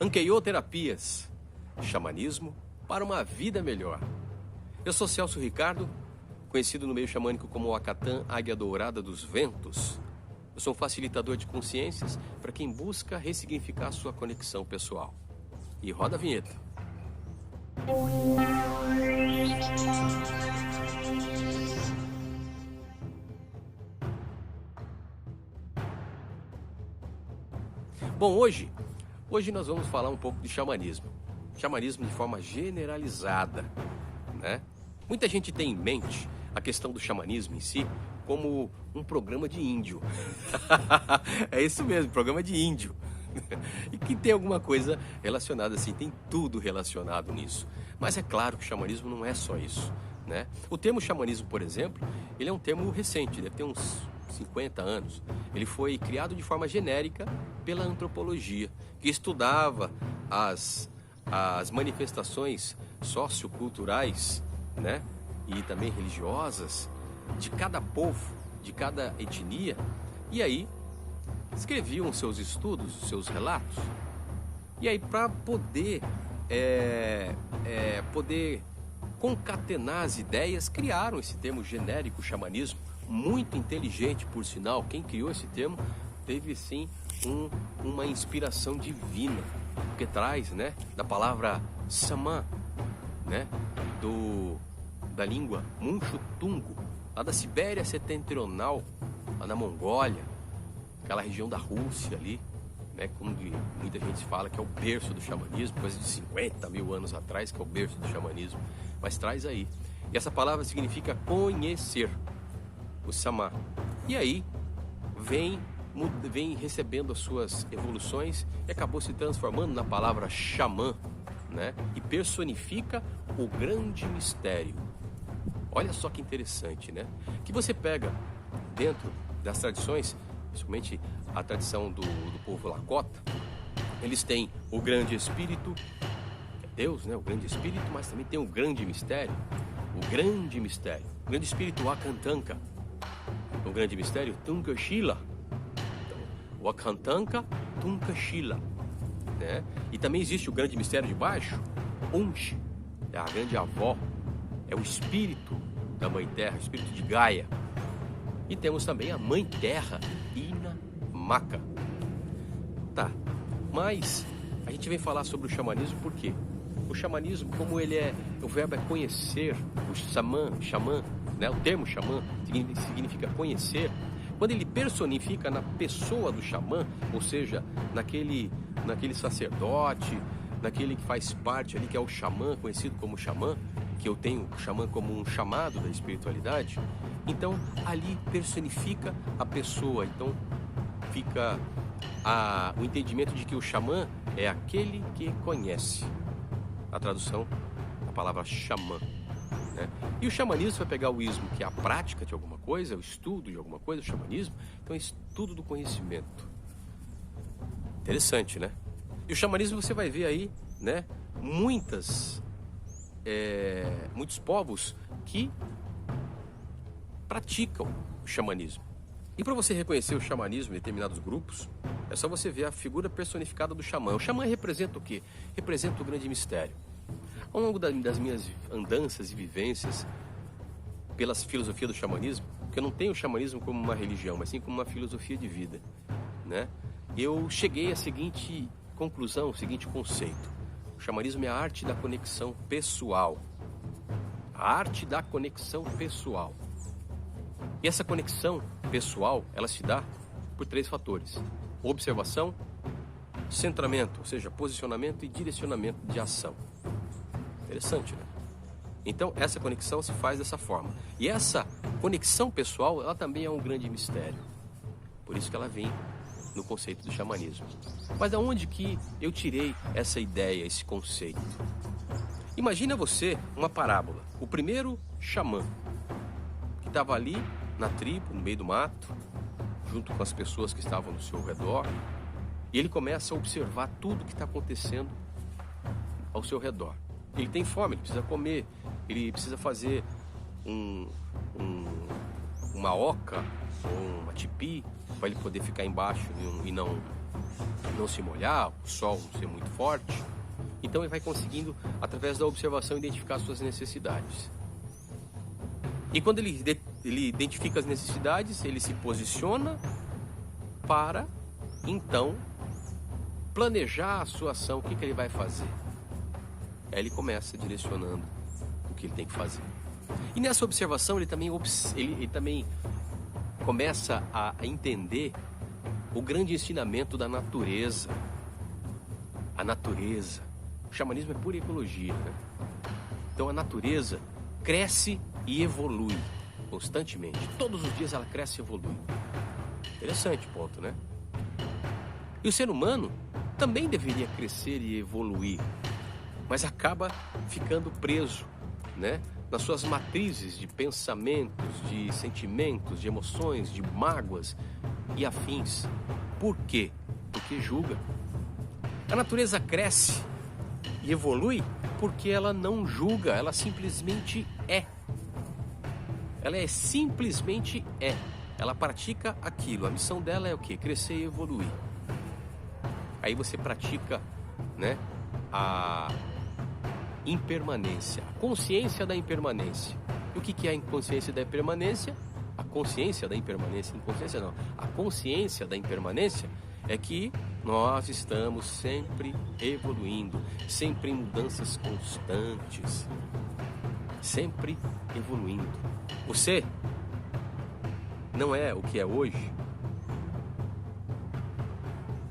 Anqueoterapias, xamanismo para uma vida melhor. Eu sou Celso Ricardo, conhecido no meio xamânico como o Acatã, Águia Dourada dos Ventos. Eu sou um facilitador de consciências para quem busca ressignificar sua conexão pessoal. E roda a vinheta. Bom, hoje nós vamos falar um pouco de xamanismo. Xamanismo de forma generalizada, né? Muita gente tem em mente a questão do xamanismo em si como um programa de índio. É isso mesmo, programa de índio. E que tem alguma coisa relacionada assim, tem tudo relacionado nisso. Mas é claro que o xamanismo não é só isso, né? O termo xamanismo, por exemplo, ele é um termo recente, deve ter uns 50 anos. Ele foi criado de forma genérica pela antropologia, que estudava as manifestações socioculturais, né, e também religiosas de cada povo, de cada etnia, e aí escreviam seus estudos, seus relatos. E aí, para poder concatenar as ideias, criaram esse termo genérico, xamanismo, muito inteligente, por sinal. Quem criou esse termo teve sim uma inspiração divina, porque traz, né, da palavra xamã, né, da língua Munchutungo, lá da Sibéria Setentrional, lá na Mongólia, aquela região da Rússia ali, né, como muita gente fala que é o berço do xamanismo, coisa de 50 mil anos atrás, que é o berço do xamanismo, mas traz aí. E essa palavra significa conhecer, o xamã. E aí vem recebendo as suas evoluções e acabou se transformando na palavra xamã, né? E personifica o grande mistério. Olha só que interessante, né? Que você pega dentro das tradições, principalmente a tradição do povo Lakota, eles têm o grande espírito, que é Deus, né? O grande espírito, mas também tem o grande mistério. O grande mistério. O grande espírito Akantanka. O grande mistério Tunkashila. O Akantanka Tunkashila, né? E também existe o grande mistério de baixo, Unch, é a grande avó, é o espírito da mãe terra, o espírito de Gaia. E temos também a mãe terra, Inamaka. Tá, mas a gente vem falar sobre o xamanismo por quê? O xamanismo, como ele o verbo é conhecer, o xamã, né? O termo xamã significa conhecer. Quando ele personifica na pessoa do xamã, ou seja, naquele sacerdote, naquele que faz parte ali, que é o xamã, conhecido como xamã, que eu tenho o xamã como um chamado da espiritualidade, então ali personifica a pessoa. Então fica o entendimento de que o xamã é aquele que conhece. A tradução da palavra xamã, né? E o xamanismo vai pegar o ismo, que é a prática de alguma coisa, o estudo de alguma coisa, o xamanismo, então é estudo do conhecimento. Interessante, né? E o xamanismo você vai ver aí, né, muitos povos que praticam o xamanismo. E para você reconhecer o xamanismo em determinados grupos, é só você ver a figura personificada do xamã. O xamã representa o quê? Representa o grande mistério. Ao longo das minhas andanças e vivências pela filosofia do xamanismo, porque eu não tenho o xamanismo como uma religião, mas sim como uma filosofia de vida, né? Eu cheguei à seguinte conclusão, o seguinte conceito: o xamanismo é a arte da conexão pessoal. A arte da conexão pessoal. E essa conexão pessoal, ela se dá por 3 fatores: observação, centramento, ou seja, posicionamento, e direcionamento de ação. Interessante, né? Então, essa conexão se faz dessa forma. E essa conexão pessoal, ela também é um grande mistério. Por isso que ela vem no conceito do xamanismo. Mas de onde que eu tirei essa ideia, esse conceito? Imagina você uma parábola. O primeiro xamã, que estava ali na tribo, no meio do mato, junto com as pessoas que estavam no seu redor, e ele começa a observar tudo que está acontecendo ao seu redor. Ele tem fome, ele precisa comer, ele precisa fazer uma oca ou uma tipi para ele poder ficar embaixo e não não se molhar, o sol não ser muito forte. Então ele vai conseguindo, através da observação, identificar suas necessidades. E quando ele identifica as necessidades, ele se posiciona para, então, planejar a sua ação, o que ele vai fazer. Aí ele começa direcionando o que ele tem que fazer. E nessa observação ele também começa a entender o grande ensinamento da natureza. A natureza. O xamanismo é pura ecologia, né? Então a natureza cresce e evolui constantemente. Todos os dias ela cresce e evolui. Interessante ponto, né? E o ser humano também deveria crescer e evoluir, mas acaba ficando preso, né, nas suas matrizes de pensamentos, de sentimentos, de emoções, de mágoas e afins. Por quê? Porque julga. A natureza cresce e evolui porque ela não julga, ela simplesmente é. Ela simplesmente é. Ela pratica aquilo. A missão dela é o quê? Crescer e evoluir. Aí você pratica, né, a impermanência, a consciência da impermanência. E o que é a inconsciência da impermanência? A consciência da impermanência, inconsciência não. A consciência da impermanência é que nós estamos sempre evoluindo, sempre em mudanças constantes, sempre evoluindo. Você não é o que é hoje,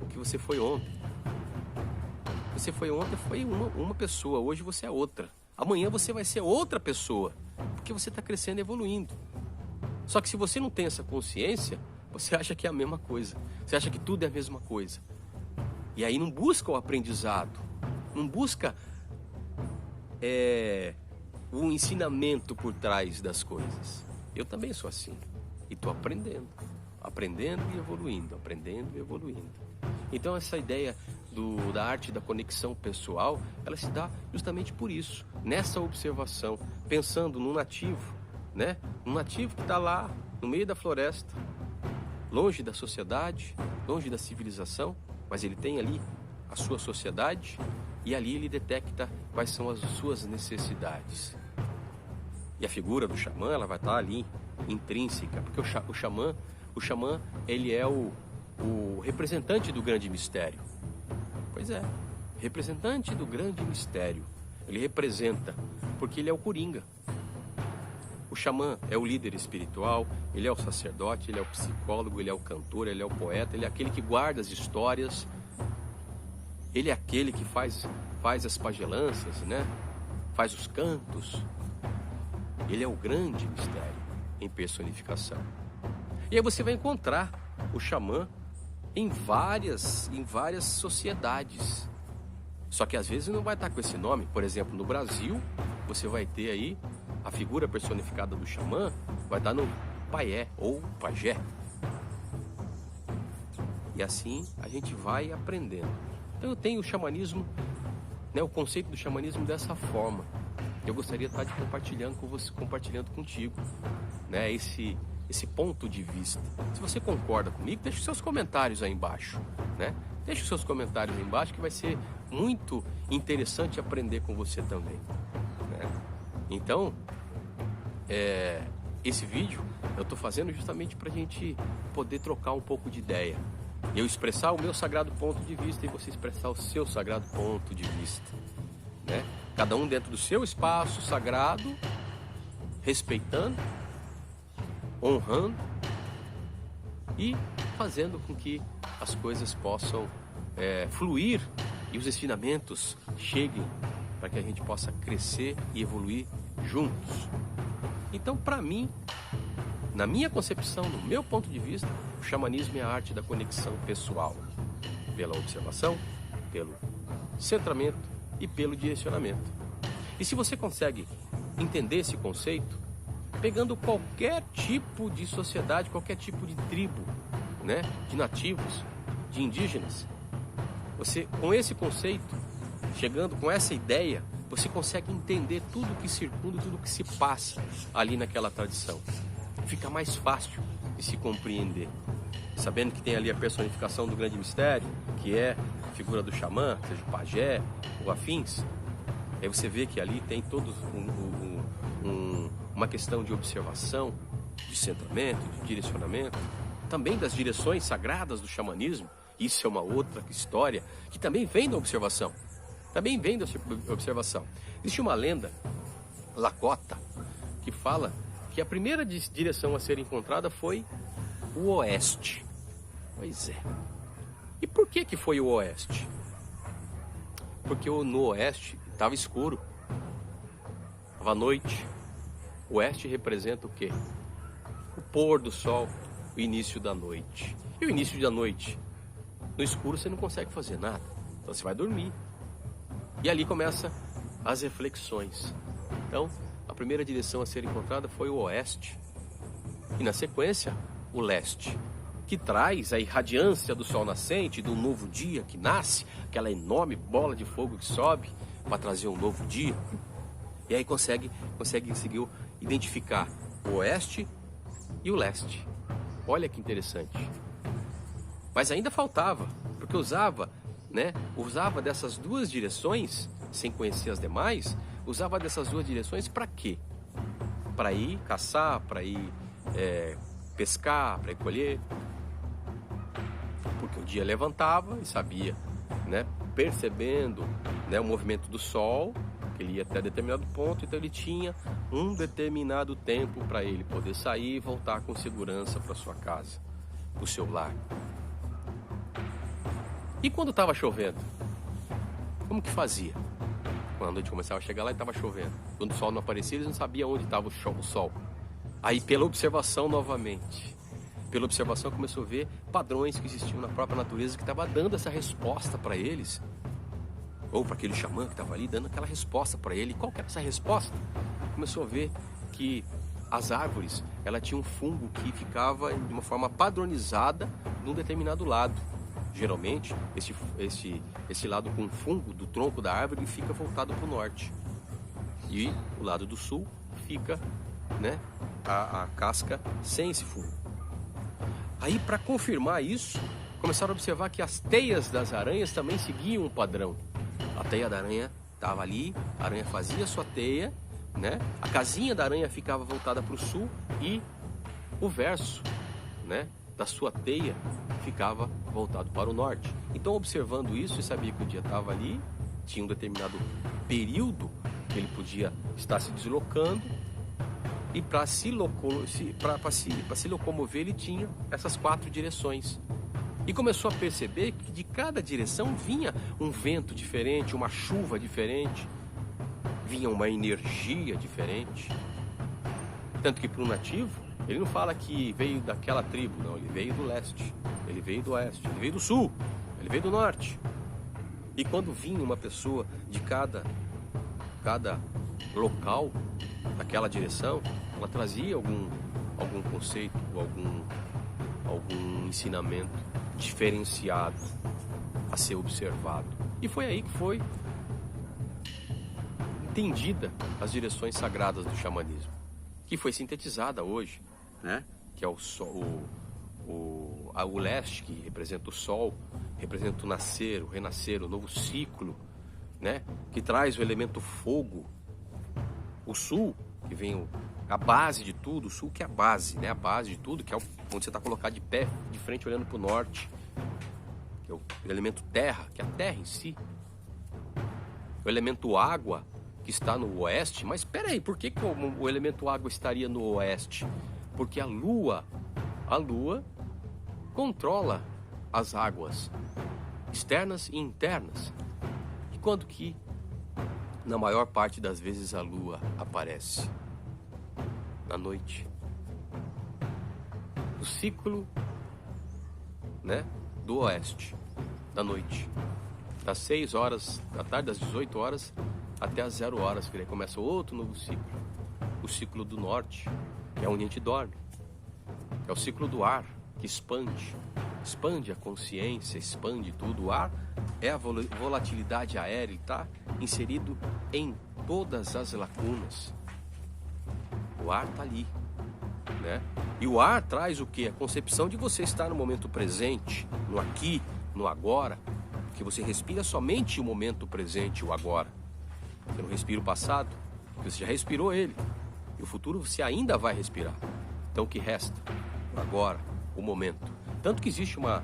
o que você foi ontem. Você foi ontem, foi uma pessoa, hoje você é outra. Amanhã você vai ser outra pessoa, porque você está crescendo e evoluindo. Só que se você não tem essa consciência, você acha que é a mesma coisa. Você acha que tudo é a mesma coisa. E aí não busca o aprendizado, não busca o ensinamento por trás das coisas. Eu também sou assim. E estou aprendendo e evoluindo, aprendendo e evoluindo. Então essa ideia da arte da conexão pessoal, ela se dá justamente por isso, nessa observação, pensando no nativo, né? Um nativo que está lá no meio da floresta, longe da sociedade, longe da civilização, mas ele tem ali a sua sociedade e ali ele detecta quais são as suas necessidades. E a figura do xamã, ela vai estar ali intrínseca, porque o xamã, ele é o representante do grande mistério. Pois é, representante do grande mistério. Ele representa, porque ele é o coringa. O xamã é o líder espiritual, ele é o sacerdote, ele é o psicólogo, ele é o cantor, ele é o poeta, ele é aquele que guarda as histórias, ele é aquele que faz as pagelanças, né? Faz os cantos. Ele é o grande mistério em personificação. E aí você vai encontrar o xamã em várias sociedades. Só que às vezes não vai estar com esse nome. Por exemplo, no Brasil, você vai ter aí a figura personificada do xamã, vai estar no paié ou pajé. E assim a gente vai aprendendo. Então eu tenho o xamanismo, né, o conceito do xamanismo dessa forma. Eu gostaria de estar compartilhando contigo, né, esse ponto de vista. Se você concorda comigo, deixe os seus comentários aí embaixo, né? Deixe os seus comentários aí embaixo, que vai ser muito interessante aprender com você também, né? Então, esse vídeo eu estou fazendo justamente para a gente poder trocar um pouco de ideia. Eu expressar o meu sagrado ponto de vista e você expressar o seu sagrado ponto de vista, né? Cada um dentro do seu espaço sagrado, respeitando, honrando e fazendo com que as coisas possam fluir e os ensinamentos cheguem para que a gente possa crescer e evoluir juntos. Então, para mim, na minha concepção, no meu ponto de vista, o xamanismo é a arte da conexão pessoal, pela observação, pelo centramento e pelo direcionamento. E se você consegue entender esse conceito, pegando qualquer tipo de sociedade, qualquer tipo de tribo, né, de nativos, de indígenas, você, com esse conceito, chegando com essa ideia, você consegue entender tudo que circunda, tudo que se passa ali naquela tradição. Fica mais fácil de se compreender. sabendo que tem ali a personificação do grande mistério, que é a figura do xamã, seja o pajé ou afins. Aí você vê que ali tem todo uma questão de observação, de centramento, de direcionamento, também das direções sagradas do xamanismo. Isso é uma outra história que também vem da observação. Existe uma lenda Lakota que fala que a primeira direção a ser encontrada foi o oeste. Pois é. E por que foi o oeste? Porque no oeste estava escuro, estava noite. O oeste representa o quê? O pôr do sol, o início da noite. E o início da noite? No escuro você não consegue fazer nada, então você vai dormir. E ali começam as reflexões. Então, a primeira direção a ser encontrada foi o oeste. E na sequência, o leste, que traz a irradiância do sol nascente, do novo dia que nasce, aquela enorme bola de fogo que sobe para trazer um novo dia. E aí consegue identificar o oeste e o leste. Olha que interessante. Mas ainda faltava, porque usava dessas duas direções, sem conhecer as demais, usava dessas duas direções para quê? Para ir caçar, para ir pescar, para ir colher. Porque o dia levantava e sabia, percebendo o movimento do sol, que ele ia até determinado ponto, então ele tinha um determinado tempo para ele poder sair e voltar com segurança para sua casa, para o seu lar. E quando estava chovendo, como que fazia? Quando a noite começava a chegar lá e estava chovendo. Quando o sol não aparecia, eles não sabiam onde estava o sol. Aí pela observação novamente, começou a ver padrões que existiam na própria natureza que estava dando essa resposta para eles. Ou para aquele xamã que estava ali dando aquela resposta para ele. E qual que era essa resposta? Começou a ver que as árvores, ela tinha um fungo que ficava de uma forma padronizada num determinado lado. Geralmente, esse lado com fungo do tronco da árvore fica voltado para o norte. E o lado do sul fica, a casca sem esse fungo. Aí, para confirmar isso, começaram a observar que as teias das aranhas também seguiam um padrão. A teia da aranha estava ali, a aranha fazia sua teia, a casinha da aranha ficava voltada para o sul e o verso, da sua teia ficava voltado para o norte. Então, observando isso, ele sabia que o dia estava ali, tinha um determinado período que ele podia estar se deslocando, e para se locomover ele tinha essas 4 direções. E começou a perceber que de cada direção vinha um vento diferente, uma chuva diferente, vinha uma energia diferente. Tanto que para um nativo, ele não fala que veio daquela tribo, não. Ele veio do leste, ele veio do oeste, ele veio do sul, ele veio do norte. E quando vinha uma pessoa de cada local, daquela direção, ela trazia algum conceito, algum ensinamento diferenciado a ser observado. E foi aí que foi entendida as direções sagradas do xamanismo, que foi sintetizada hoje, que é o sol, o leste, que representa o sol, representa o nascer, o renascer, o novo ciclo, que traz o elemento fogo. O sul, que vem a base de tudo, o sul que é a base de tudo, que é onde você está colocado de pé, de frente, olhando para o norte, que é o elemento terra, que é a terra em si. O elemento água, que está no oeste. Mas espera aí, por que o elemento água estaria no oeste? Porque a lua controla as águas externas e internas. E quando que, na maior parte das vezes, a lua aparece? Na noite. O ciclo, do oeste, da noite. Das 6 horas da tarde, das 18 horas, até as 0 horas, que daí começa outro novo ciclo. O ciclo do norte, que é onde a gente dorme. É o ciclo do ar, que expande a consciência, expande tudo. O ar é a volatilidade aérea, ele está inserido em todas as lacunas. O ar está ali, né? E o ar traz o quê? A concepção de você estar no momento presente, no aqui, no agora, que você respira somente o momento presente, o agora. Você não respira o passado, porque você já respirou ele. E o futuro você ainda vai respirar. Então o que resta? O agora, o momento. Tanto que existe uma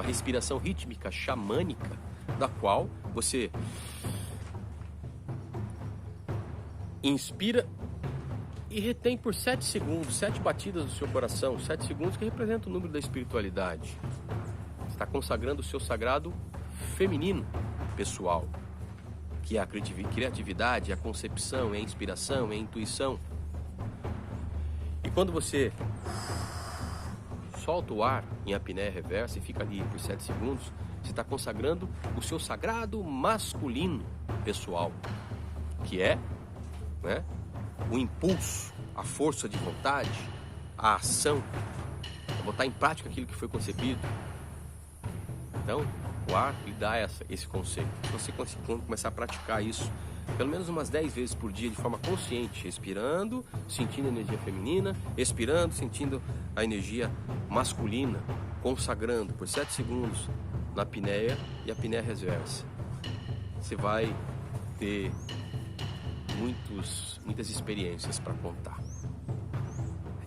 respiração rítmica, xamânica, da qual você inspira e retém por 7 segundos, 7 batidas do seu coração, 7 segundos que representa o número da espiritualidade. Você está consagrando o seu sagrado feminino pessoal, que é a criatividade, a concepção, é a inspiração, é a intuição. E quando você solta o ar em apneia reversa e fica ali por 7 segundos, você está consagrando o seu sagrado masculino pessoal, que é, né, o impulso, a força de vontade, a ação, botar em prática aquilo que foi concebido. Então, o ar lhe dá esse conceito. Se você começar a praticar isso, pelo menos umas 10 vezes por dia, de forma consciente, respirando, sentindo a energia feminina, expirando, sentindo a energia masculina, consagrando por 7 segundos na apneia e a apneia reversa, você vai ter muitas experiências para contar.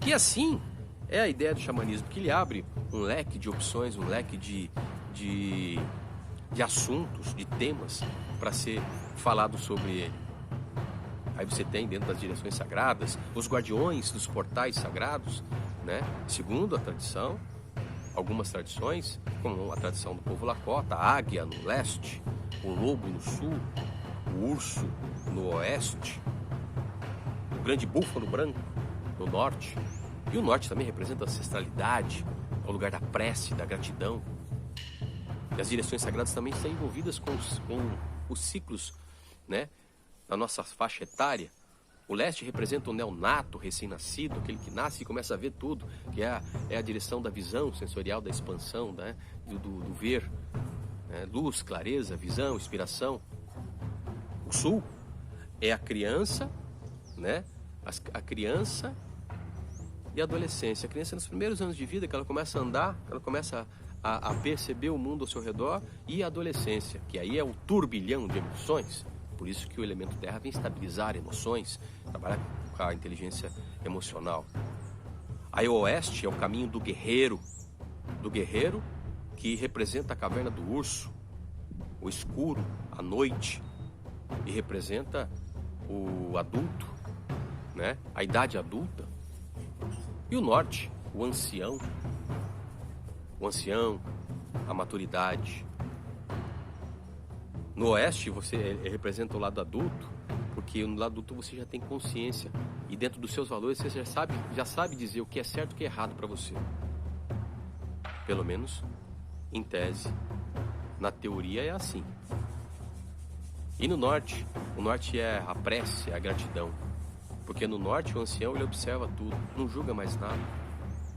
E assim é a ideia do xamanismo, que ele abre um leque de opções, um leque de assuntos, de temas para ser falado sobre ele. Aí você tem dentro das direções sagradas os guardiões dos portais sagrados, né? Segundo a tradição, algumas tradições, como a tradição do povo Lakota, a águia no leste, o lobo no sul, o urso no oeste, o grande búfalo branco no norte. E o norte também representa a ancestralidade, o lugar da prece, da gratidão. E as direções sagradas também estão envolvidas com os ciclos, né, da nossa faixa etária. O leste representa o neonato, recém-nascido, aquele que nasce e começa a ver tudo, que é a direção da visão sensorial, da expansão, né, do ver, né, luz, clareza, visão, inspiração. O sul é a criança, né, a criança e a adolescência. A criança nos primeiros anos de vida, que ela começa a andar, ela começa a perceber o mundo ao seu redor, e a adolescência, que aí é o turbilhão de emoções. Por isso que o elemento terra vem estabilizar emoções, trabalhar com a inteligência emocional. Aí o oeste é o caminho do guerreiro que representa a caverna do urso, o escuro, a noite, e representa o adulto, né? A idade adulta. E o norte, o ancião, a maturidade. No oeste você representa o lado adulto, porque no lado adulto você já tem consciência e dentro dos seus valores você já sabe dizer o que é certo e o que é errado para você. Pelo menos em tese, na teoria é assim. E no norte, o norte é a prece, é a gratidão. Porque no norte o ancião ele observa tudo, não julga mais nada.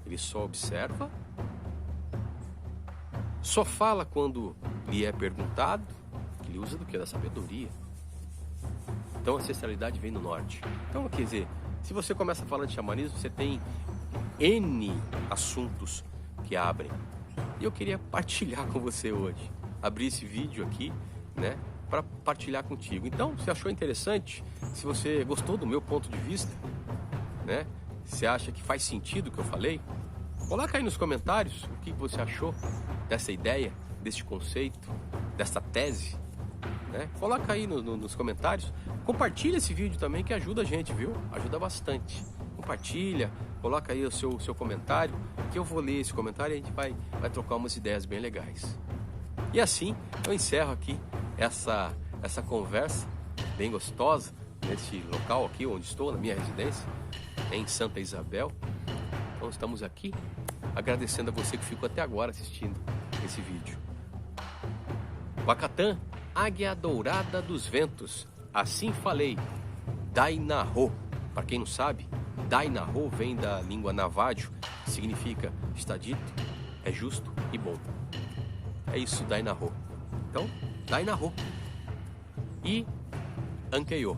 Ele só observa, só fala quando lhe é perguntado, que ele usa do que? Da sabedoria. Então a ancestralidade vem no norte. Então, quer dizer, se você começa a falar de xamanismo, você tem N assuntos que abrem. E eu queria partilhar com você hoje. Abrir esse vídeo aqui, né, para partilhar contigo. Então, se achou interessante, se você gostou do meu ponto de vista, né, se acha que faz sentido o que eu falei, coloca aí nos comentários o que você achou dessa ideia, deste conceito, dessa tese, né? Coloca aí nos comentários. Compartilha esse vídeo também, que ajuda a gente, viu? Ajuda bastante. Compartilha, coloca aí o seu comentário, que eu vou ler esse comentário e a gente vai trocar umas ideias bem legais. E assim eu encerro aqui essa conversa bem gostosa nesse local aqui onde estou, na minha residência, em Santa Isabel. Então estamos aqui agradecendo a você que ficou até agora assistindo esse vídeo. Wakatan, águia dourada dos ventos, assim falei, Dainarô. Para quem não sabe, Dainarô vem da língua navádio, que significa está dito, é justo e bom. É isso, Dainarô. Então, Dainarô. E Ankeyo.